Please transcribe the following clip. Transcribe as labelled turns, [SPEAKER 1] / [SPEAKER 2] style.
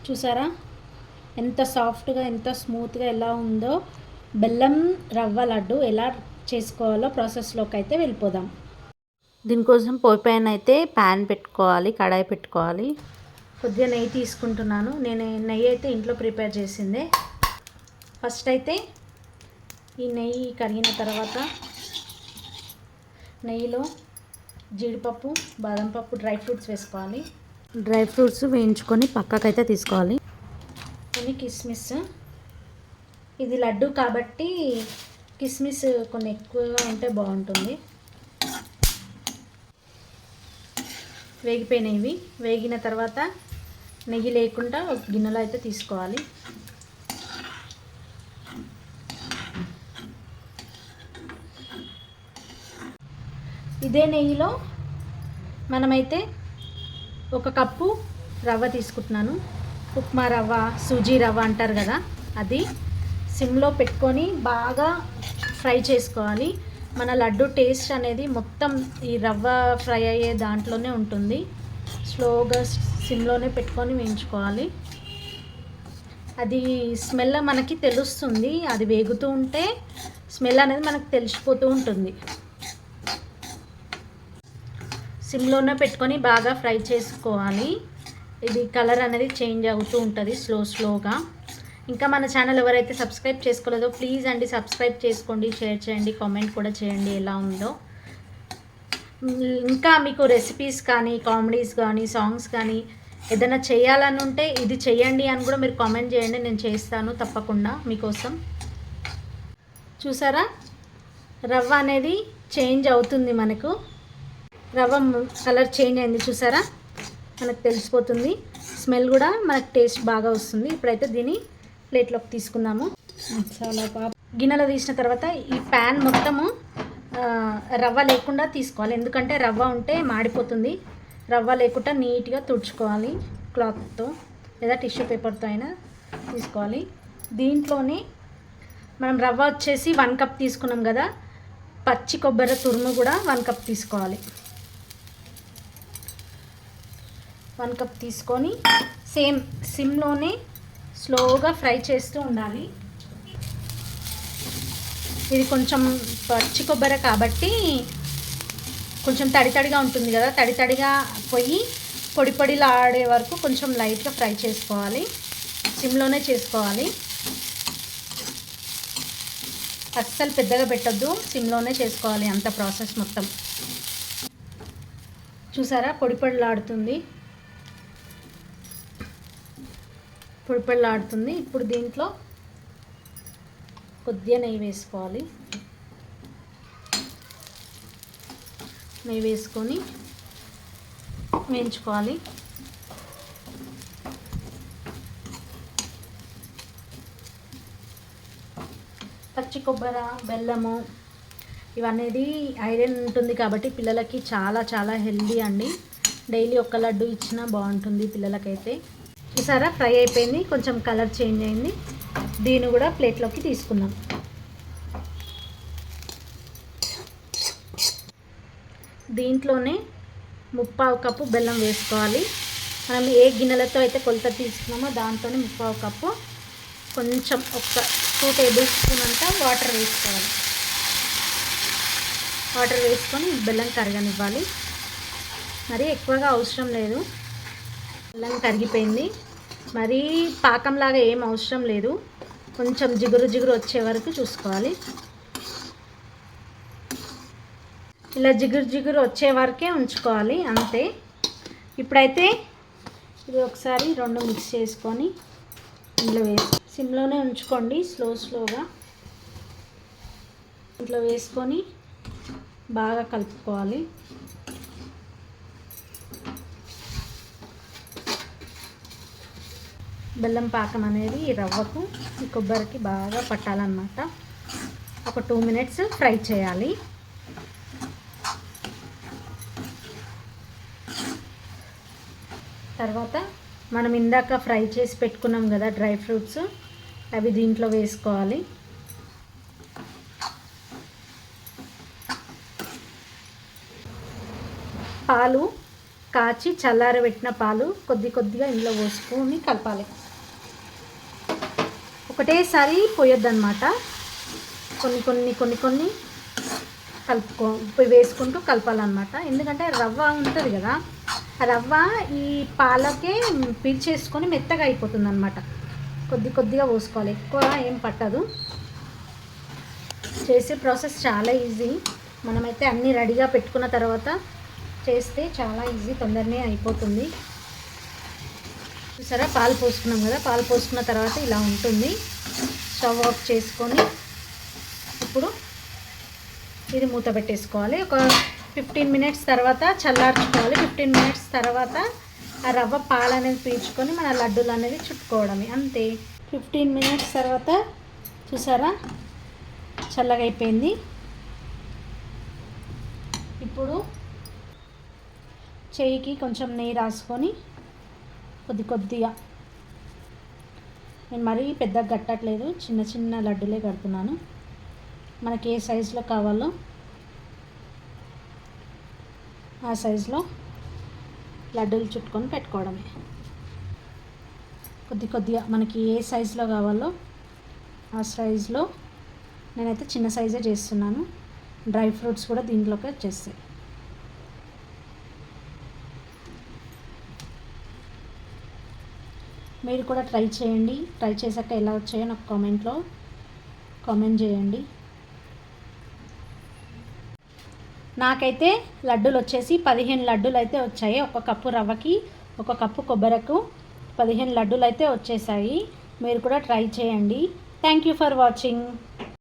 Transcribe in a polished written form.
[SPEAKER 1] చూసారా ఎంత సాఫ్ట్గా ఎంత స్మూత్గా ఎలా ఉందో. బెల్లం రవ్వ లడ్డు ఎలా చేసుకోవాలో ప్రాసెస్లోకి అయితే వెళ్ళిపోదాం. దీనికోసం పొయ్యి పైన అయితే ప్యాన్ పెట్టుకోవాలి, కడాయి పెట్టుకోవాలి. కొద్దిగా నెయ్యి తీసుకుంటున్నాను. నేను నెయ్యి అయితే ఇంట్లో ప్రిపేర్ చేసిందే. ఫస్ట్ అయితే ఈ నెయ్యి కరిగిన తర్వాత నెయ్యిలో జీడిపప్పు, బాదం పప్పు, డ్రై ఫ్రూట్స్ వేసుకోవాలి. డ్రై ఫ్రూట్స్ వేయించుకొని పక్కకైతే తీసుకోవాలి. కొన్ని కిస్మిస్, ఇది లడ్డు కాబట్టి కిస్మిస్ కొన్ని ఎక్కువగా ఉంటే బాగుంటుంది. వేగిపోయినవి. వేగిన తర్వాత నెయ్యి లేకుండా ఒక గిన్నెలో అయితే తీసుకోవాలి. ఇదే నెయ్యిలో మనమైతే ఒక కప్పు రవ్వ తీసుకుంటున్నాను. ఉప్మా రవ్వ, సూజీ రవ్వ అంటారు కదా, అది సిమ్లో పెట్టుకొని బాగా ఫ్రై చేసుకోవాలి. మన లడ్డు టేస్ట్ అనేది మొత్తం ఈ రవ్వ ఫ్రై అయ్యే దాంట్లోనే ఉంటుంది. స్లోగా సిమ్లోనే పెట్టుకొని వేయించుకోవాలి. అది స్మెల్ మనకి తెలుస్తుంది. అది వేగుతూ ఉంటే స్మెల్ అనేది మనకు తెలిసిపోతూ ఉంటుంది. సిమ్లోనే పెట్టుకొని బాగా ఫ్రై చేసుకోవాలి. ఇది కలర్ అనేది చేంజ్ అవుతూ ఉంటుంది స్లోగా. ఇంకా మన ఛానల్ ఎవరైతే సబ్స్క్రైబ్ చేసుకోలేదో ప్లీజ్ అండి సబ్స్క్రైబ్ చేసుకోండి, షేర్ చేయండి, కామెంట్ కూడా చేయండి ఎలా ఉందో. ఇంకా మీకు రెసిపీస్ కానీ, కామెడీస్ కానీ, సాంగ్స్ కానీ ఏదైనా చేయాలని ఉంటే ఇది చేయండి అని కూడా మీరు కామెంట్ చేయండి, నేను చేస్తాను తప్పకుండా మీకోసం. చూసారా రవ్వ అనేది చేంజ్ అవుతుంది. మనకు రవ్వ కలర్ చేంజ్ అయింది చూసారా, మనకు తెలిసిపోతుంది. స్మెల్ కూడా మనకు టేస్ట్ బాగా వస్తుంది. ఇప్పుడైతే దీన్ని ప్లేట్లోకి తీసుకుందాము. గిన్నెలో తీసిన తర్వాత ఈ ప్యాన్ మొత్తము రవ్వ లేకుండా తీసుకోవాలి. ఎందుకంటే రవ్వ ఉంటే మాడిపోతుంది. రవ్వ లేకుండా నీట్గా తుడుచుకోవాలి క్లాత్తో లేదా టిష్యూ పేపర్తో అయినా తీసుకోవాలి. దీంట్లోనే మనం రవ్వ వచ్చేసి 1 కప్ తీసుకున్నాం కదా, పచ్చి కొబ్బరి తురుము కూడా 1 కప్ తీసుకోవాలి. 1 కప్ తీసుకొని సేమ్ సిమ్లోనే స్లోగా ఫ్రై చేస్తూ ఉండాలి. ఇది కొంచెం పచ్చి కొబ్బరి కాబట్టి కొంచెం తడిగా ఉంటుంది కదా, తడిగా పోయి పొడిలా ఆడే వరకు కొంచెం లైట్గా ఫ్రై చేసుకోవాలి. సిమ్లోనే చేసుకోవాలి. అస్సలు పెద్దగా పెట్టద్దు, సిమ్లోనే చేసుకోవాలి అంత ప్రాసెస్ మొత్తం. చూసారా పొడిలాడుతుంది. ఇప్పుడు దీంట్లో కొద్దిగా నెయ్యి వేసుకోవాలి. నెయ్యి వేసుకొని వేయించుకోవాలి. పచ్చి కొబ్బరి, బెల్లము ఇవన్నీ ఐరన్ ఉంటుంది కాబట్టి పిల్లలకి చాలా హెల్దీ అండి. డైలీ ఒక లడ్డు ఇచ్చినా బాగుంటుంది పిల్లలకైతే. చూసారా ఫ్రై అయిపోయింది, కొంచెం కలర్ చేంజ్ అయింది. దీన్ని కూడా ప్లేట్లోకి తీసుకుందాం. దీంట్లోనే 3/4 కప్పు బెల్లం వేసుకోవాలి. మనం ఏ గిన్నెలతో అయితే కొలత తీసుకున్నామో దాంతోనే 3/4 కప్పు, కొంచెం ఒక 2 టేబుల్ స్పూన్ అంతా వాటర్ వేసుకోవాలి. వాటర్ వేసుకొని బెల్లం కరగనివ్వాలి. మరి ఎక్కువగా అవసరం లేదు. బెల్లం కరిగిపోయింది. మరీ పాకంలాగా ఏం అవసరం లేదు. కొంచెం జిగురు వచ్చే వరకు చూసుకోవాలి. ఇలా జిగురు వచ్చే వరకే ఉంచుకోవాలి అంతే. ఇప్పుడైతే ఇది ఒకసారి 2 మిక్స్ చేసుకొని ఇందులో వేసి సిమ్లోనే ఉంచుకోండి. స్లోగా ఇంట్లో వేసుకొని బాగా కలుపుకోవాలి. బెల్లం పాకం అనేది ఈ రవ్వకు, ఈ కొబ్బరికి బాగా పట్టాలన్నమాట. ఒక 2 మినిట్స్ ఫ్రై చేయాలి. తర్వాత మనం ఇందాక ఫ్రై చేసి పెట్టుకున్నాం కదా డ్రై ఫ్రూట్స్, అవి దీంట్లో వేసుకోవాలి. పాలు కాచి చల్లారబెట్టిన పాలు కొద్దిగా ఇందులో పోసుకొని కలపాలి. ఒకటేసారి పోయొద్దన్నమాట. కొన్ని వేసుకుంటూ కలపాలన్నమాట. ఎందుకంటే రవ్వ ఉంటుంది కదా, ఆ రవ్వ ఈ పాలకే పీల్చేసుకొని మెత్తగా అయిపోతుంది అన్నమాట. కొద్దిగా పోసుకోవాలి, ఎక్కువ ఏం పట్టదు. చేసే ప్రాసెస్ చాలా ఈజీ. మనమైతే అన్నీ రెడీగా పెట్టుకున్న తర్వాత చేస్తే చాలా ఈజీ, తొందరనే అయిపోతుంది. చూసారా, పాలు పోసుకున్నాం కదా, పాలు పోసుకున్న తర్వాత ఇలా ఉంటుంది. స్టవ్ ఆఫ్ చేసుకొని ఇప్పుడు ఇది మూత పెట్టేసుకోవాలి. ఒక 15 మినిట్స్ తర్వాత చల్లార్చుకోవాలి. 15 మినిట్స్ తర్వాత ఆ రవ్వ పాలు అనేది పీల్చుకొని మన లడ్డూలు అనేది చుట్టుకోవడమే, అంతే. 15 మినిట్స్ తర్వాత చూసారా చల్లగా అయిపోయింది. ఇప్పుడు చేయికి కొంచెం నెయ్యి రాసుకొని కొద్దిగా, నేను మరీ పెద్దగా కట్టట్లేదు, చిన్న లడ్డూలే కడుతున్నాను. మనకి ఏ సైజులో కావాలో ఆ సైజులో లడ్డూలు చుట్టుకొని పెట్టుకోవడమే. కొద్దిగా మనకి ఏ సైజులో కావాలో ఆ సైజులో, నేనైతే చిన్న సైజే చేస్తున్నాను. డ్రై ఫ్రూట్స్ కూడా దీంట్లోకి వచ్చేస్తాయి. మీరు కూడా ట్రై చేయండి. ట్రై చేశాక ఎలా వచ్చాయో నాకు కామెంట్లో కామెంట్ చేయండి. నాకైతే లడ్డూలు వచ్చేసి 15 లడ్డూలు అయితే వచ్చాయి. ఒక కప్పు రవ్వకి, ఒక కప్పు కొబ్బరకు 15 లడ్డూలు అయితే వచ్చేసాయి. మీరు కూడా ట్రై చేయండి. Thank you for watching.